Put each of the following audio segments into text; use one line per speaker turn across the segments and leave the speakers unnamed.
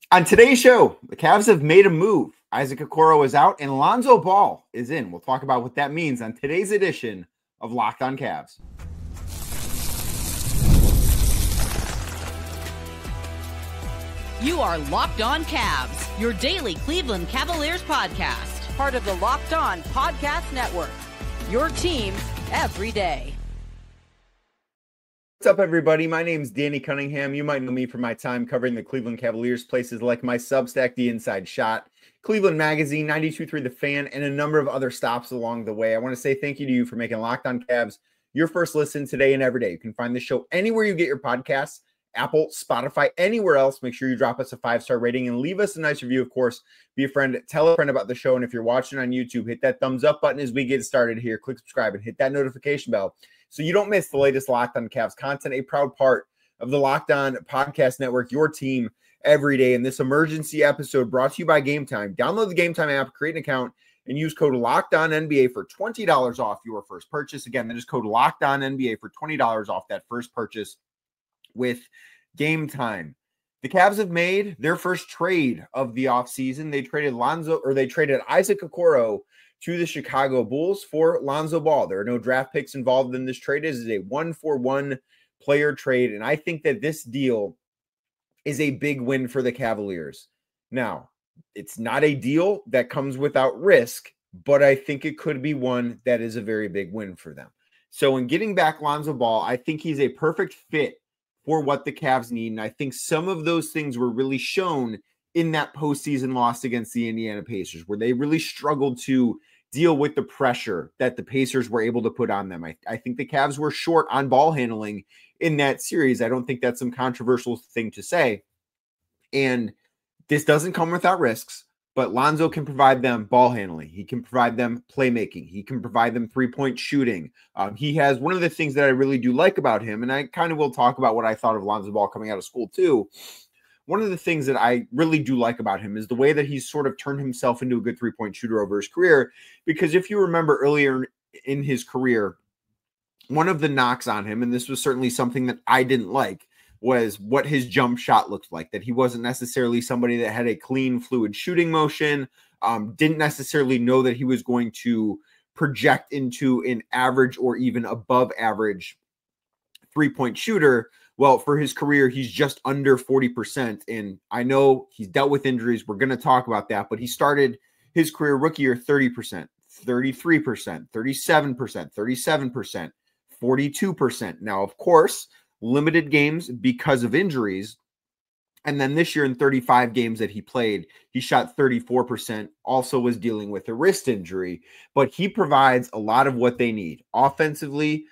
On today's show, the Cavs have made a move. Isaac Okoro is out and Lonzo Ball is in. We'll talk about what that means on today's edition of Locked On Cavs.
You are Locked On Cavs, your daily Cleveland Cavaliers podcast.
Part of the Locked On Podcast Network, your team every day.
What's up, everybody? My name is Danny Cunningham. You might know me from my time covering the Cleveland Cavaliers, places like my Substack, The Inside Shot, Cleveland Magazine, 92.3 The Fan, and a number of other stops along the way. I want to say thank you to you for making Locked On Cavs your first listen today and every day. You can find the show anywhere you get your podcasts, Apple, Spotify, anywhere else. Make sure you drop us a 5-star rating and leave us a nice review, of course. Be a friend. Tell a friend about the show. And if you're watching on YouTube, hit that thumbs up button as we get started here. Click subscribe and hit that notification bell so you don't miss the latest Locked On Cavs content, a proud part of the Locked On Podcast Network, your team every day. In this emergency episode brought to you by Game Time. Download the Game Time app, create an account, and use code LOCKEDONNBA for $20 off your first purchase. Again, that is code LOCKEDONNBA for $20 off that first purchase with Game Time. The Cavs have made their first trade of the offseason. They traded Isaac Okoro to the Chicago Bulls for Lonzo Ball. There are no draft picks involved in this trade. This is a 1-for-1 player trade, and I think that this deal is a big win for the Cavaliers. Now, it's not a deal that comes without risk, but I think it could be one that is a very big win for them. So in getting back Lonzo Ball, I think he's a perfect fit for what the Cavs need, and I think some of those things were really shown in that postseason loss against the Indiana Pacers, where they really struggled to deal with the pressure that the Pacers were able to put on them. I think the Cavs were short on ball handling in that series. I don't think that's some controversial thing to say. And this doesn't come without risks, but Lonzo can provide them ball handling. He can provide them playmaking. He can provide them three-point shooting. He has one of the things that I really do like about him, and I kind of will talk about what I thought of Lonzo Ball coming out of school too. One of the things that I really do like about him is the way that he's sort of turned himself into a good three-point shooter over his career. Because if you remember earlier in his career, one of the knocks on him, and this was certainly something that I didn't like, was what his jump shot looked like, that he wasn't necessarily somebody that had a clean, fluid shooting motion, didn't necessarily know that he was going to project into an average or even above average three-point shooter. Well, for his career, he's just under 40%. And I know he's dealt with injuries. We're going to talk about that. But he started his career rookie year 30%, 33%, 37%, 37%, 42%. Now, of course, limited games because of injuries. And then this year in 35 games that he played, he shot 34%, also was dealing with a wrist injury. But he provides a lot of what they need. Offensively,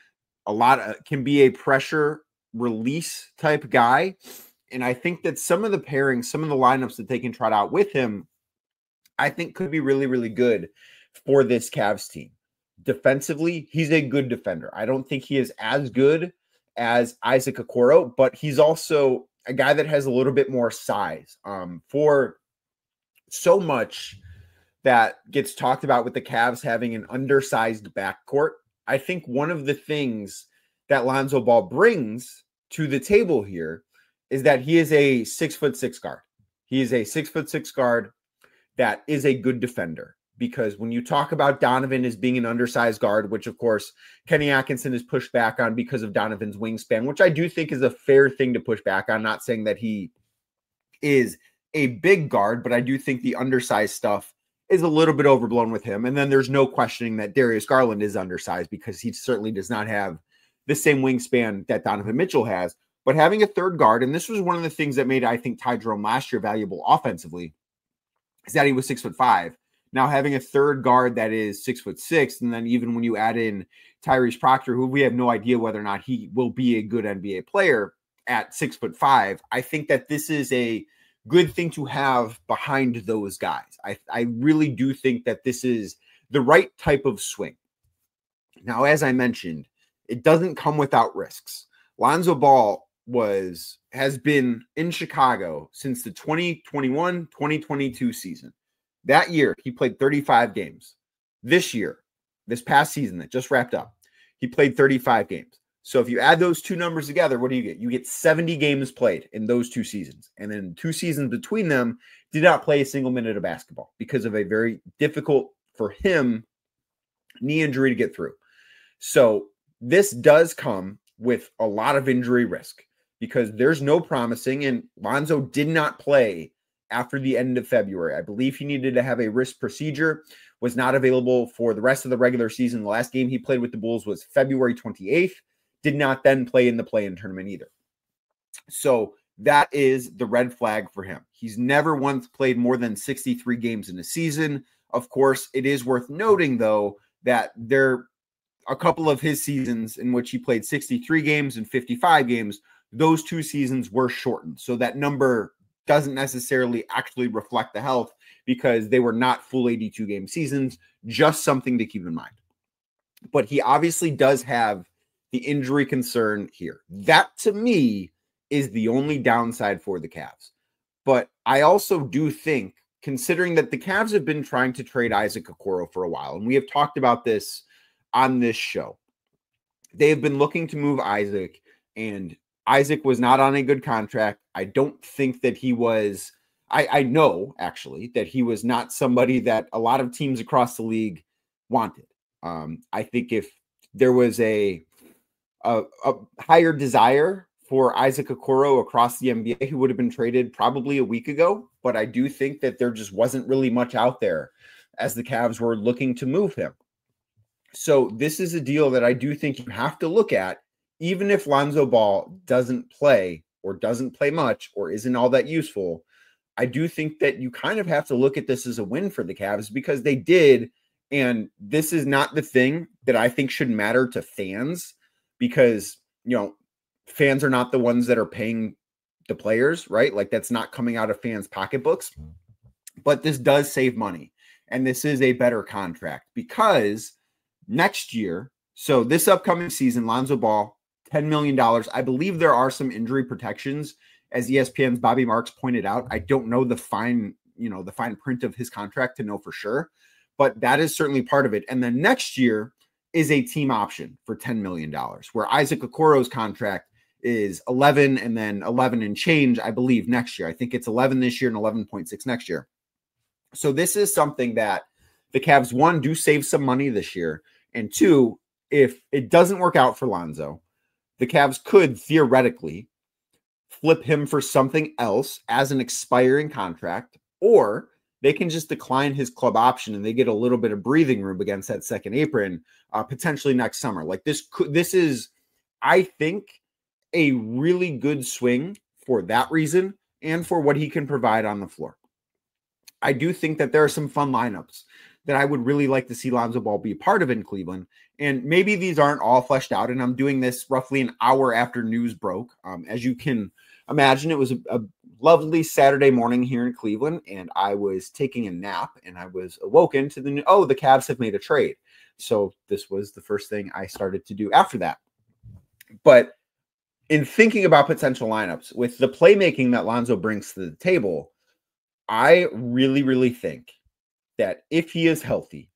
can be a pressure release type guy. And I think that some of the pairings, some of the lineups that they can trot out with him, I think could be really, really good for this Cavs team. Defensively, he's a good defender. I don't think he is as good as Isaac Okoro, but he's also a guy that has a little bit more size. For so much that gets talked about with the Cavs having an undersized backcourt, I think one of the things that Lonzo Ball brings to the table here is that he is a 6'6" guard. He is a 6'6" guard that is a good defender, because when you talk about Donovan as being an undersized guard, which of course Kenny Atkinson is pushed back on because of Donovan's wingspan, which I do think is a fair thing to push back on. Not saying that he is a big guard, but I do think the undersized stuff is a little bit overblown with him. And then there's no questioning that Darius Garland is undersized, because he certainly does not have the same wingspan that Donovan Mitchell has. But having a third guard, and this was one of the things that made, I think, Ty Jerome last year valuable offensively, is that he was 6'5". Now having a third guard that is 6'6", and then even when you add in Tyrese Proctor, who we have no idea whether or not he will be a good NBA player at 6'5", I think that this is a good thing to have behind those guys. I really do think that this is the right type of swing. Now, as I mentioned, it doesn't come without risks. Lonzo Ball has been in Chicago since the 2021-2022 season. That year, he played 35 games. This past season that just wrapped up, he played 35 games. So if you add those two numbers together, what do you get? You get 70 games played in those 2 seasons. And then 2 seasons between them did not play a single minute of basketball because of a very difficult for him knee injury to get through. So this does come with a lot of injury risk because there's no promising, and Lonzo did not play after the end of February. I believe he needed to have a wrist procedure, was not available for the rest of the regular season. The last game he played with the Bulls was February 28th. Did not then play in the play-in tournament either. So that is the red flag for him. He's never once played more than 63 games in a season. Of course, it is worth noting, though, that there a couple of his seasons in which he played 63 games and 55 games, those 2 seasons were shortened. So that number doesn't necessarily actually reflect the health because they were not full 82-game seasons, just something to keep in mind. But he obviously does have the injury concern here. That, to me, is the only downside for the Cavs. But I also do think, considering that the Cavs have been trying to trade Isaac Okoro for a while, and we have talked about this on this show, they have been looking to move Isaac, and Isaac was not on a good contract. I don't think that he was, I know actually that he was not somebody that a lot of teams across the league wanted. I think if there was a higher desire for Isaac Okoro across the NBA, he would have been traded probably a week ago. But I do think that there just wasn't really much out there as the Cavs were looking to move him. So this is a deal that I do think you have to look at, even if Lonzo Ball doesn't play or doesn't play much or isn't all that useful. I do think that you kind of have to look at this as a win for the Cavs because they did. And this is not the thing that I think should matter to fans because, fans are not the ones that are paying the players, right? Like that's not coming out of fans' pocketbooks, but this does save money. And this is a better contract because next year, so this upcoming season, Lonzo Ball, $10 million. I believe there are some injury protections, as ESPN's Bobby Marks pointed out. I don't know the fine print of his contract to know for sure, but that is certainly part of it. And then next year is a team option for $10 million, where Isaac Okoro's contract is 11 and then 11 and change, I believe, next year. I think it's 11 this year and 11.6 next year. So this is something that the Cavs, 1, do save some money this year, and 2, if it doesn't work out for Lonzo, the Cavs could theoretically flip him for something else as an expiring contract, or they can just decline his club option and they get a little bit of breathing room against that second apron potentially next summer. Like this is, I think, a really good swing for that reason and for what he can provide on the floor. I do think that there are some fun lineups that I would really like to see Lonzo Ball be a part of in Cleveland. And maybe these aren't all fleshed out, and I'm doing this roughly an hour after news broke. As you can imagine, it was a lovely Saturday morning here in Cleveland, and I was taking a nap, and I was awoken to the Cavs have made a trade. So this was the first thing I started to do after that. But in thinking about potential lineups, with the playmaking that Lonzo brings to the table, I really, really think that if he is healthy,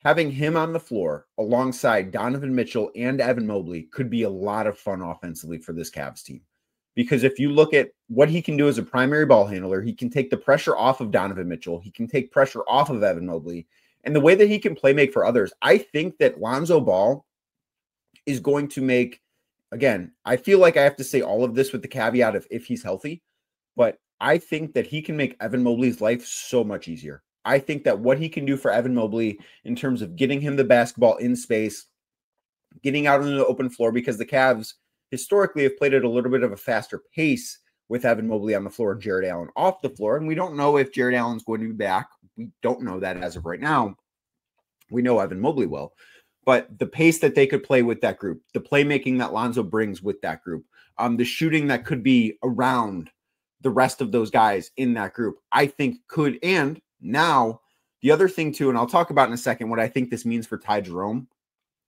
having him on the floor alongside Donovan Mitchell and Evan Mobley could be a lot of fun offensively for this Cavs team. Because if you look at what he can do as a primary ball handler, he can take the pressure off of Donovan Mitchell. He can take pressure off of Evan Mobley. And the way that he can play make for others, I think that Lonzo Ball is going to make, again, I feel like I have to say all of this with the caveat of if he's healthy, but I think that he can make Evan Mobley's life so much easier. I think that what he can do for Evan Mobley in terms of getting him the basketball in space, getting out on the open floor, because the Cavs historically have played at a little bit of a faster pace with Evan Mobley on the floor and Jared Allen off the floor. And we don't know if Jared Allen's going to be back. We don't know that as of right now. We know Evan Mobley will. But the pace that they could play with that group, the playmaking that Lonzo brings with that group, the shooting that could be around the rest of those guys in that group, I think could. And now the other thing too, and I'll talk about in a second what I think this means for Ty Jerome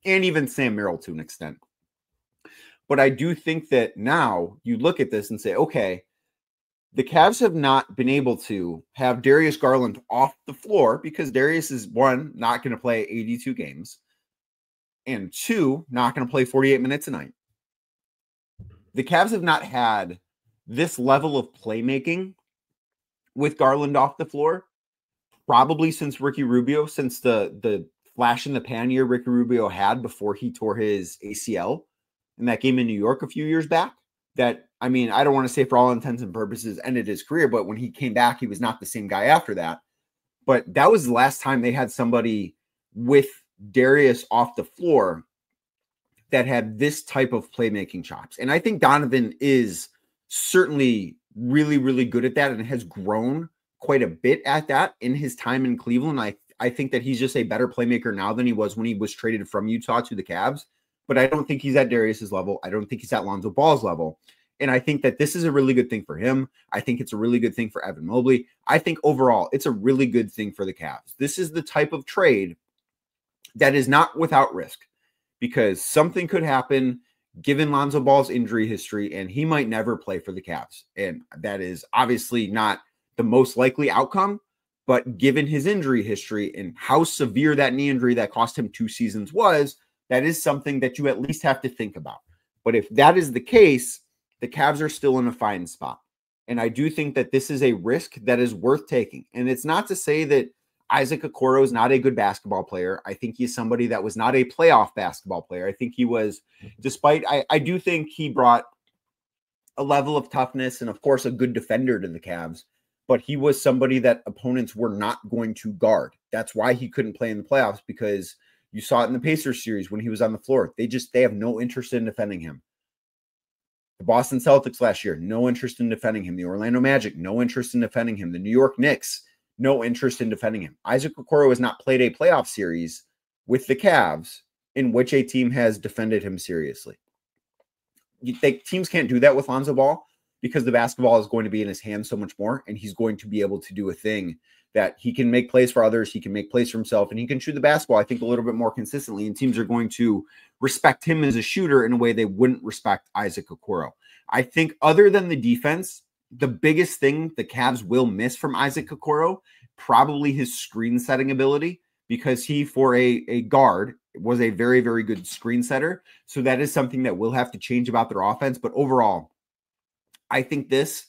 and even Sam Merrill to an extent. But I do think that now you look at this and say, okay, the Cavs have not been able to have Darius Garland off the floor because Darius is, 1, not going to play 82 games, and 2, not going to play 48 minutes a night. the Cavs have not had this level of playmaking with Garland off the floor probably since Ricky Rubio, since the flash in the pan year Ricky Rubio had before he tore his ACL in that game in New York a few years back. That, I mean, I don't want to say for all intents and purposes ended his career, but when he came back, he was not the same guy after that. But that was the last time they had somebody with Darius off the floor that had this type of playmaking chops. And I think Donovan is certainly really, really good at that and has grown quite a bit at that in his time in Cleveland. I think that he's just a better playmaker now than he was when he was traded from Utah to the Cavs. But I don't think he's at Darius's level. I don't think he's at Lonzo Ball's level. And I think that this is a really good thing for him. I think it's a really good thing for Evan Mobley. I think overall, it's a really good thing for the Cavs. This is the type of trade that is not without risk, because something could happen given Lonzo Ball's injury history, and he might never play for the Cavs. And that is obviously not the most likely outcome, but given his injury history and how severe that knee injury that cost him 2 seasons was, that is something that you at least have to think about. But if that is the case, the Cavs are still in a fine spot. And I do think that this is a risk that is worth taking. And it's not to say that Isaac Okoro is not a good basketball player. I think he's somebody that was not a playoff basketball player. I think he was, despite, I do think he brought a level of toughness and, of course, a good defender to the Cavs. But he was somebody that opponents were not going to guard. That's why he couldn't play in the playoffs, because you saw it in the Pacers series when he was on the floor. They have no interest in defending him. The Boston Celtics last year, no interest in defending him. The Orlando Magic, no interest in defending him. The New York Knicks, no interest in defending him. Isaac Okoro has not played a playoff series with the Cavs in which a team has defended him seriously. You think teams can't do that with Lonzo Ball because the basketball is going to be in his hands so much more, and he's going to be able to do a thing that he can make plays for others, he can make plays for himself, and he can shoot the basketball, I think, a little bit more consistently, and teams are going to respect him as a shooter in a way they wouldn't respect Isaac Okoro. I think other than the defense, the biggest thing the Cavs will miss from Isaac Okoro, probably his screen setting ability, because he, for a guard, was a very, very good screen setter. So that is something that will have to change about their offense. But overall, I think this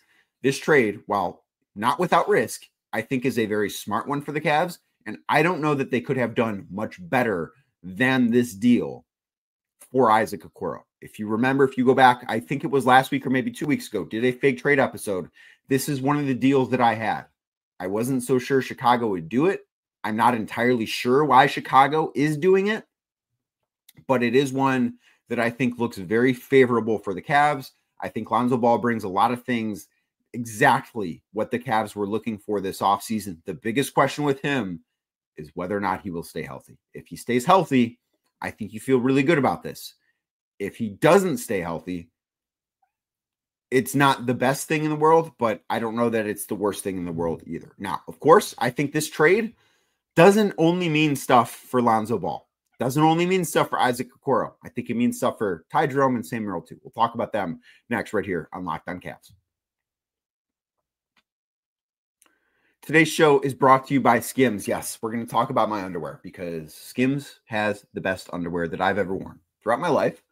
trade, while not without risk, I think is a very smart one for the Cavs. And I don't know that they could have done much better than this deal for Isaac Okoro. If you remember, if you go back, I think it was last week or maybe 2 weeks ago, did a fake trade episode. This is one of the deals that I had. I wasn't so sure Chicago would do it. I'm not entirely sure why Chicago is doing it, but it is one that I think looks very favorable for the Cavs. I think Lonzo Ball brings a lot of things, exactly what the Cavs were looking for this offseason. The biggest question with him is whether or not he will stay healthy. If he stays healthy, I think you feel really good about this. If he doesn't stay healthy, it's not the best thing in the world, but I don't know that it's the worst thing in the world either. Now, of course, I think this trade doesn't only mean stuff for Lonzo Ball. Doesn't only mean stuff for Isaac Okoro. I think it means stuff for Ty Jerome and Sam Merrill too. We'll talk about them next right here on Locked On Cavs. Today's show is brought to you by Skims. Yes, we're going to talk about my underwear because Skims has the best underwear that I've ever worn. Throughout my life,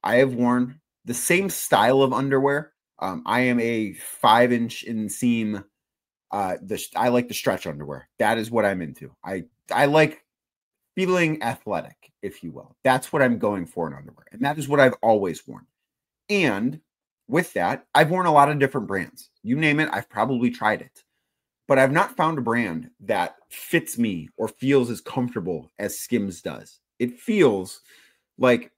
I have worn the same style of underwear. I am a 5-inch inseam. I like the stretch underwear. That is what I'm into. I like feeling athletic, if you will. That's what I'm going for in underwear. And that is what I've always worn. And with that, I've worn a lot of different brands. You name it, I've probably tried it. But I've not found a brand that fits me or feels as comfortable as Skims does. It feels like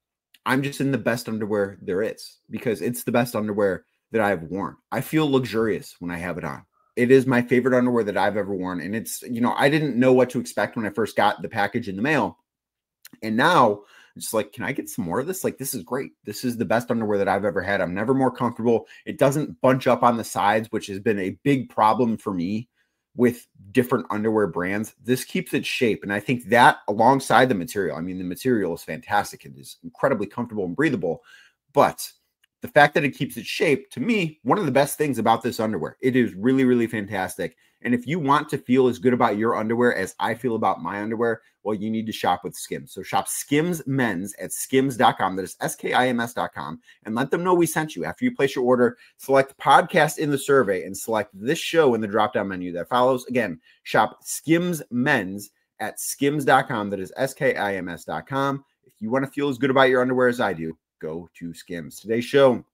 I'm just in the best underwear there is because it's the best underwear that I've worn. I feel luxurious when I have it on. It is my favorite underwear that I've ever worn. And it's, I didn't know what to expect when I first got the package in the mail. And now it's like, can I get some more of this? Like, this is great. This is the best underwear that I've ever had. I'm never more comfortable. It doesn't bunch up on the sides, which has been a big problem for me with different underwear brands. This keeps its shape. And I think that alongside the material, the material is fantastic. It is incredibly comfortable and breathable, but the fact that it keeps its shape, to me, one of the best things about this underwear. It is really, really fantastic. And if you want to feel as good about your underwear as I feel about my underwear, well, you need to shop with Skims. So shop Skims Men's at skims.com. That is skims.com. And let them know we sent you. After you place your order, select podcast in the survey and select this show in the drop-down menu that follows. Again, shop Skims Men's at skims.com. That is skims.com. If you want to feel as good about your underwear as I do, go to Skims. Today's show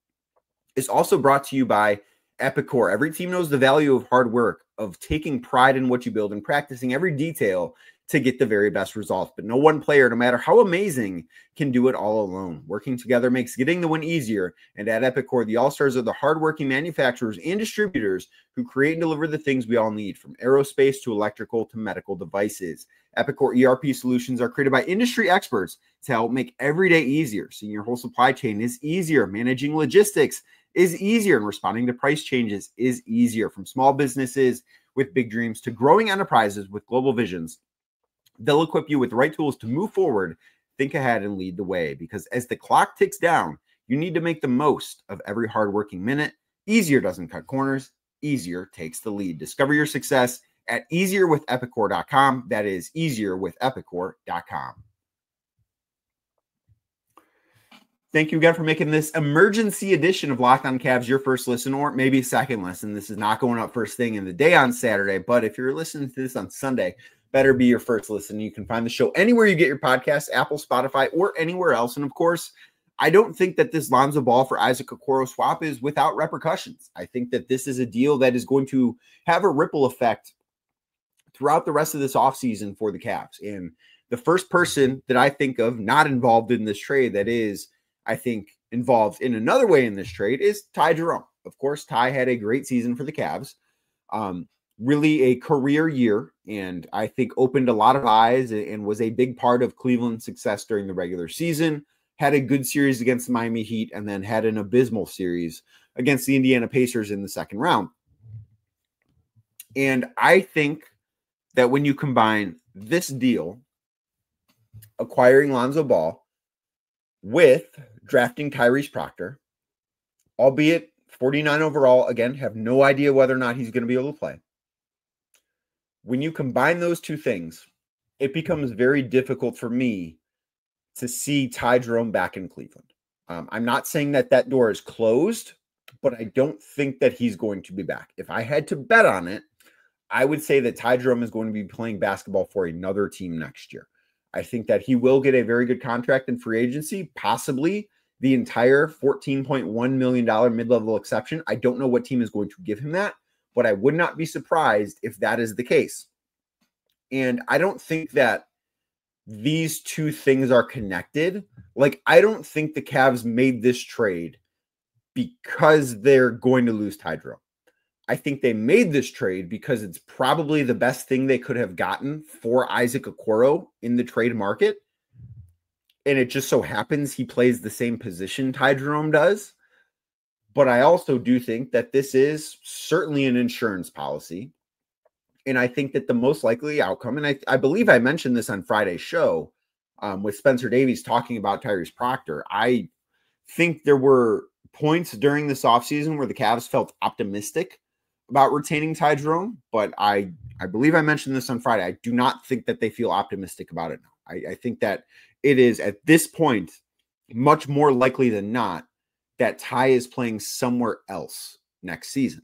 is also brought to you by Epicor. Every team knows the value of hard work, of taking pride in what you build and practicing every detail to get the very best results. But no one player, no matter how amazing, can do it all alone. Working together makes getting the win easier. And at Epicor, the All-Stars are the hardworking manufacturers and distributors who create and deliver the things we all need, from aerospace to electrical to medical devices. Epicor ERP solutions are created by industry experts to help make every day easier. Seeing your whole supply chain is easier. Managing logistics is easier, and responding to price changes is easier. From small businesses with big dreams to growing enterprises with global visions, they'll equip you with the right tools to move forward, think ahead, and lead the way. Because as the clock ticks down, you need to make the most of every hardworking minute. Easier doesn't cut corners. Easier takes the lead. Discover your success at easierwithepicor.com. That is easierwithepicor.com. Thank you again for making this emergency edition of Locked On Cavs your first listen, or maybe second listen. This is not going up first thing in the day on Saturday, but if you're listening to this on Sunday, better be your first listen. You can find the show anywhere you get your podcasts, Apple, Spotify, or anywhere else. And of course, I don't think that this Lonzo Ball for Isaac Okoro swap is without repercussions. I think that this is a deal that is going to have a ripple effect throughout the rest of this offseason for the Cavs. And the first person that I think of not involved in this trade that is, I think, involved in another way in this trade is Ty Jerome. Of course, Ty had a great season for the Cavs. Really a career year, and I think opened a lot of eyes and was a big part of Cleveland's success during the regular season. Had a good series against the Miami Heat, and then had an abysmal series against the Indiana Pacers in the second round. And I think that when you combine this deal, acquiring Lonzo Ball, with drafting Tyrese Proctor, albeit 49 overall, again, have no idea whether or not he's going to be able to play. When you combine those two things, it becomes very difficult for me to see Ty Jerome back in Cleveland. I'm not saying that that door is closed, but I don't think that he's going to be back. If I had to bet on it, I would say that Ty Jerome is going to be playing basketball for another team next year. I think that he will get a very good contract in free agency, possibly the entire $14.1 million mid-level exception. I don't know what team is going to give him that, but I would not be surprised if that is the case. And I don't think that these two things are connected. Like, I don't think the Cavs made this trade because they're going to lose Ty Jerome. I think they made this trade because it's probably the best thing they could have gotten for Isaac Okoro in the trade market. And it just so happens he plays the same position Ty Jerome does. But I also do think that this is certainly an insurance policy. And I think that the most likely outcome, and I believe I mentioned this on Friday's show with Spencer Davies talking about Tyrese Proctor. I think there were points during this offseason where the Cavs felt optimistic about retaining Ty Jerome, but I believe I mentioned this on Friday. I do not think that they feel optimistic about it now. I think that it is at this point much more likely than not that Ty is playing somewhere else next season.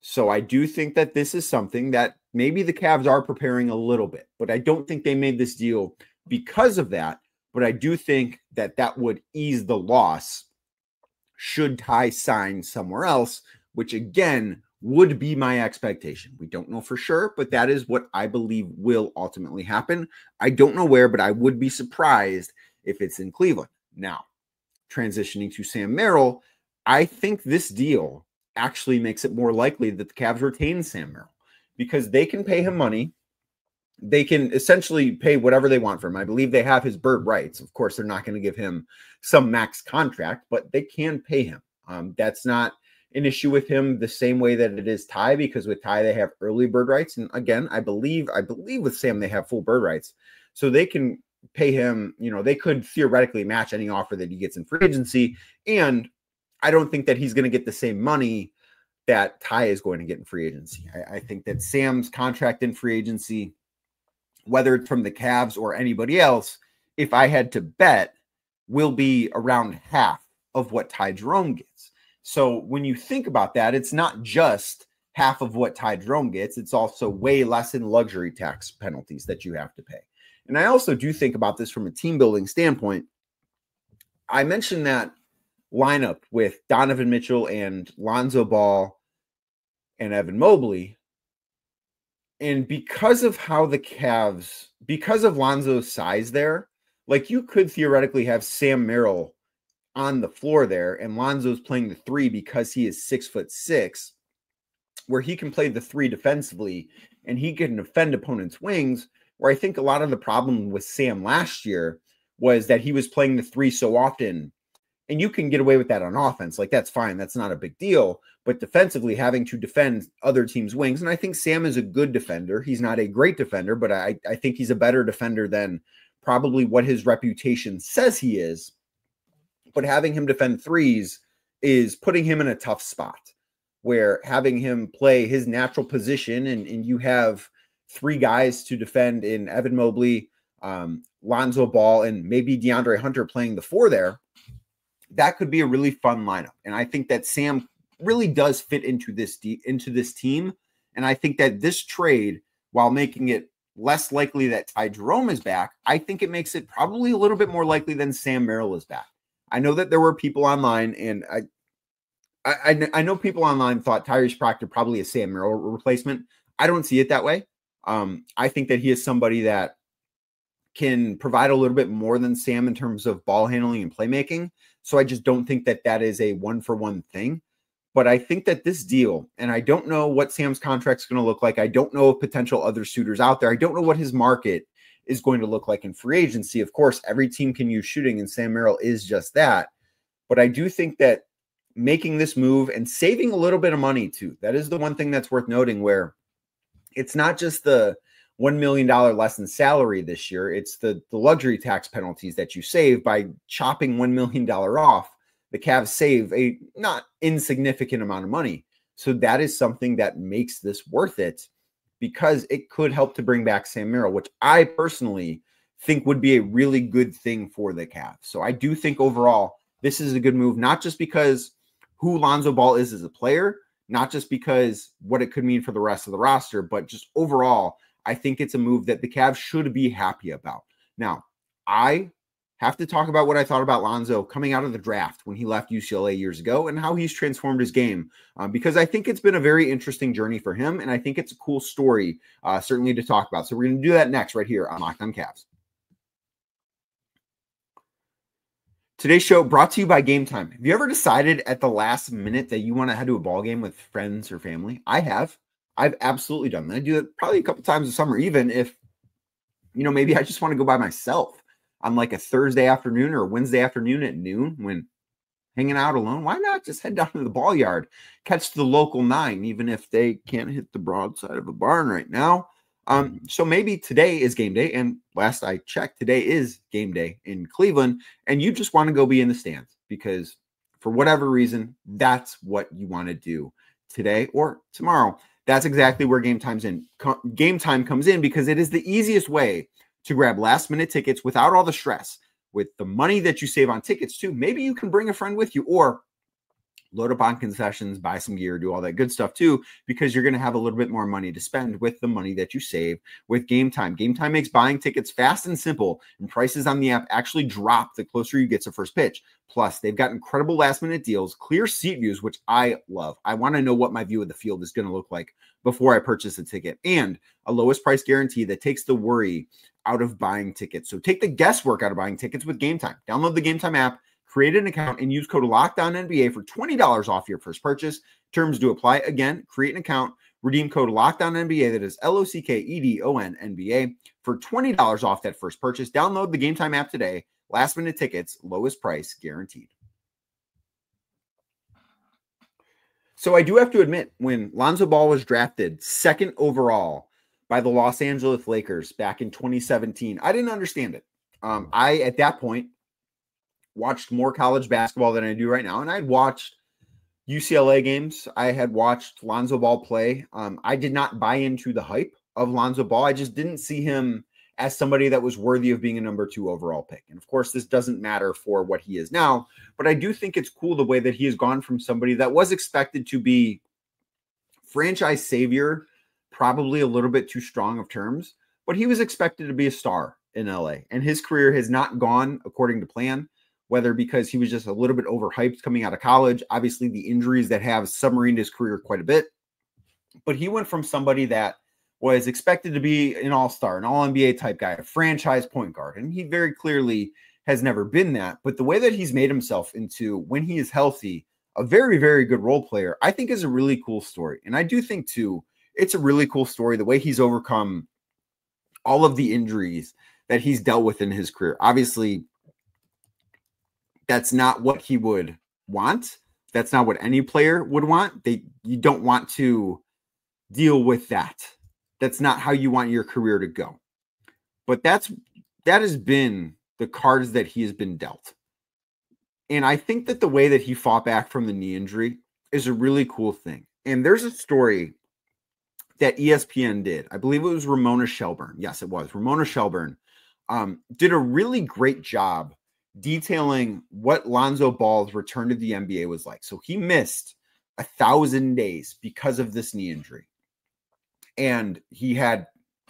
So I do think that this is something that maybe the Cavs are preparing a little bit, but I don't think they made this deal because of that. But I do think that that would ease the loss should Ty sign somewhere else, which again would be my expectation. We don't know for sure, but that is what I believe will ultimately happen. I don't know where, but I would be surprised if it's in Cleveland. Now, transitioning to Sam Merrill, I think this deal actually makes it more likely that the Cavs retain Sam Merrill because they can pay him money. They can essentially pay whatever they want for him. I believe they have his bird rights. Of course, they're not going to give him some max contract, but they can pay him. That's not an issue with him the same way that it is Ty, because with Ty, they have early bird rights. And again, I believe with Sam, they have full bird rights. So they can pay him, they could theoretically match any offer that he gets in free agency. And I don't think that he's going to get the same money that Ty is going to get in free agency. I think that Sam's contract in free agency, whether it's from the Cavs or anybody else, if I had to bet, will be around half of what Ty Jerome gets. So when you think about that, it's not just half of what Ty Jerome gets. It's also way less in luxury tax penalties that you have to pay. And I also do think about this from a team building standpoint. I mentioned that lineup with Donovan Mitchell and Lonzo Ball and Evan Mobley. And because of how the Cavs, because of Lonzo's size there, like you could theoretically have Sam Merrill on the floor there, and Lonzo's playing the 3 because he is 6'6", where he can play the 3 defensively and he can defend opponents' wings. Where I think a lot of the problem with Sam last year was that he was playing the 3 so often, and you can get away with that on offense. Like, that's fine. That's not a big deal. But defensively, having to defend other teams' wings, and I think Sam is a good defender. He's not a great defender, but I think he's a better defender than probably what his reputation says he is. But having him defend 3s is putting him in a tough spot, where having him play his natural position and you have 3 guys to defend in Evan Mobley, Lonzo Ball, and maybe DeAndre Hunter playing the 4 there, that could be a really fun lineup. And I think that Sam really does fit into this team. And I think that this trade, while making it less likely that Ty Jerome is back, I think it makes it probably a little bit more likely than Sam Merrill is back. I know that there were people online, and I know people online thought Tyrese Proctor probably a Sam Merrill replacement. I don't see it that way. I think that he is somebody that can provide a little bit more than Sam in terms of ball handling and playmaking. So I just don't think that that is a one-for-one thing. But I think that this deal, and I don't know what Sam's contract is going to look like. I don't know of potential other suitors out there. I don't know what his market is going to look like in free agency. Of course, every team can use shooting, and Sam Merrill is just that. But I do think that making this move and saving a little bit of money too, that is the one thing that's worth noting, where it's not just the $1 million less in salary this year. It's the luxury tax penalties that you save by chopping $1 million off. The Cavs save a not insignificant amount of money. So that is something that makes this worth it, because it could help to bring back Sam Merrill, which I personally think would be a really good thing for the Cavs. So I do think overall this is a good move, not just because who Lonzo Ball is as a player, not just because what it could mean for the rest of the roster, but just overall, I think it's a move that the Cavs should be happy about. Now, I have to talk about what I thought about Lonzo coming out of the draft when he left UCLA years ago and how he's transformed his game, because I think it's been a very interesting journey for him, and I think it's a cool story, certainly to talk about. So we're going to do that next right here on Locked On Cavs. Today's show brought to you by Game Time. Have you ever decided at the last minute that you want to head to a ball game with friends or family? I have. I've absolutely done that. I do it probably a couple times a summer, even if, maybe I just want to go by myself on like a Thursday afternoon or a Wednesday afternoon at noon when hanging out alone. Why not just head down to the ball yard, catch the local 9, even if they can't hit the broadside of a barn right now. So maybe today is game day, and last I checked, today is game day in Cleveland, and you just want to go be in the stands because for whatever reason, that's what you want to do today or tomorrow. That's exactly where Game Time comes in, because it is the easiest way to grab last-minute tickets without all the stress. With the money that you save on tickets too, maybe you can bring a friend with you or load up on concessions, buy some gear, do all that good stuff too, because you're going to have a little bit more money to spend with the money that you save with Game Time. Game Time makes buying tickets fast and simple, and prices on the app actually drop the closer you get to first pitch. Plus, they've got incredible last-minute deals, clear seat views, which I love. I want to know what my view of the field is going to look like before I purchase a ticket, and a lowest price guarantee that takes the worry out of buying tickets. So take the guesswork out of buying tickets with Game Time. Download the Game Time app, create an account, and use code LOCKDOWNNBA for $20 off your first purchase. Terms do apply. Again, create an account, redeem code LOCKDOWNNBA, that is LOCKEDONNBA, for $20 off that first purchase. Download the Game Time app today. Last minute tickets, lowest price guaranteed. So I do have to admit, when Lonzo Ball was drafted 2nd overall by the Los Angeles Lakers back in 2017, I didn't understand it. At that point, watched more college basketball than I do right now. And I'd watched UCLA games. I had watched Lonzo Ball play. I did not buy into the hype of Lonzo Ball. I just didn't see him as somebody that was worthy of being a number 2 overall pick. And of course, this doesn't matter for what he is now, but I do think it's cool the way that he has gone from somebody that was expected to be franchise savior, probably a little bit too strong of terms, but he was expected to be a star in LA. And his career has not gone according to plan, whether because he was just a little bit overhyped coming out of college. Obviously, the injuries that have submarined his career quite a bit. But he went from somebody that was expected to be an all-star, an all-NBA type guy, a franchise point guard. And he very clearly has never been that. But the way that he's made himself into, when he is healthy, a very, very good role player, I think is a really cool story. And I do think, too, it's a really cool story, the way he's overcome all of the injuries that he's dealt with in his career. Obviously, that's not what he would want. That's not what any player would want. You don't want to deal with that. That's not how you want your career to go. But that has been the cards that he has been dealt. And I think that the way that he fought back from the knee injury is a really cool thing. And there's a story that ESPN did. I believe it was Ramona Shelburne. Yes, it was. Ramona Shelburne did a really great job detailing what Lonzo Ball's return to the NBA was like. So he missed 1,000 days because of this knee injury. And he had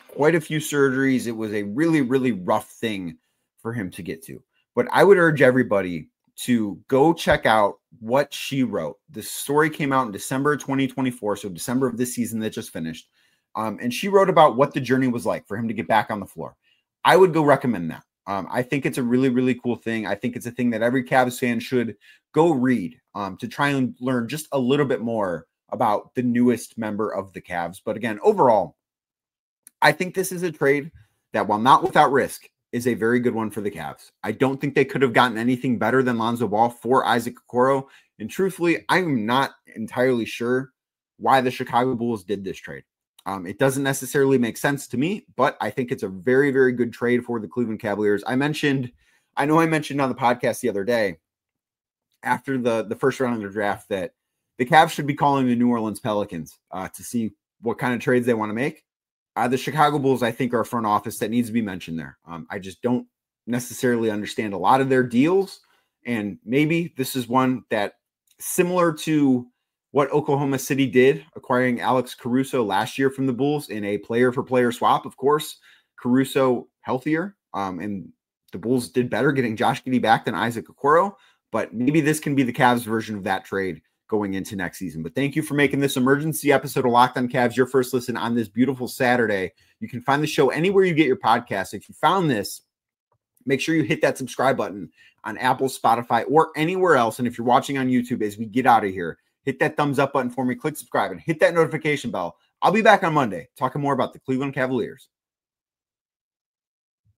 quite a few surgeries. It was a really, really rough thing for him to get to. But I would urge everybody to go check out what she wrote. The story came out in December 2024, so December of this season that just finished. And she wrote about what the journey was like for him to get back on the floor. I would go recommend that. I think it's a really, really cool thing. I think it's a thing that every Cavs fan should go read to try and learn just a little bit more about the newest member of the Cavs. But again, overall, I think this is a trade that, while not without risk, is a very good one for the Cavs. I don't think they could have gotten anything better than Lonzo Ball for Isaac Okoro. And truthfully, I'm not entirely sure why the Chicago Bulls did this trade. It doesn't necessarily make sense to me, but I think it's a very, very good trade for the Cleveland Cavaliers. I mentioned on the podcast the other day, after the first round of the draft, that the Cavs should be calling the New Orleans Pelicans to see what kind of trades they want to make. The Chicago Bulls, I think, are a front office that needs to be mentioned there. I just don't necessarily understand a lot of their deals. And maybe this is one that, similar to what Oklahoma City did, acquiring Alex Caruso last year from the Bulls in a player-for-player swap. Of course, Caruso healthier, and the Bulls did better getting Josh Giddey back than Isaac Okoro. But maybe this can be the Cavs version of that trade going into next season. But thank you for making this emergency episode of Locked on Cavs your first listen on this beautiful Saturday. You can find the show anywhere you get your podcasts. If you found this, make sure you hit that subscribe button on Apple, Spotify, or anywhere else. And if you're watching on YouTube, as we get out of here, hit that thumbs up button for me, click subscribe, and hit that notification bell. I'll be back on Monday talking more about the Cleveland Cavaliers.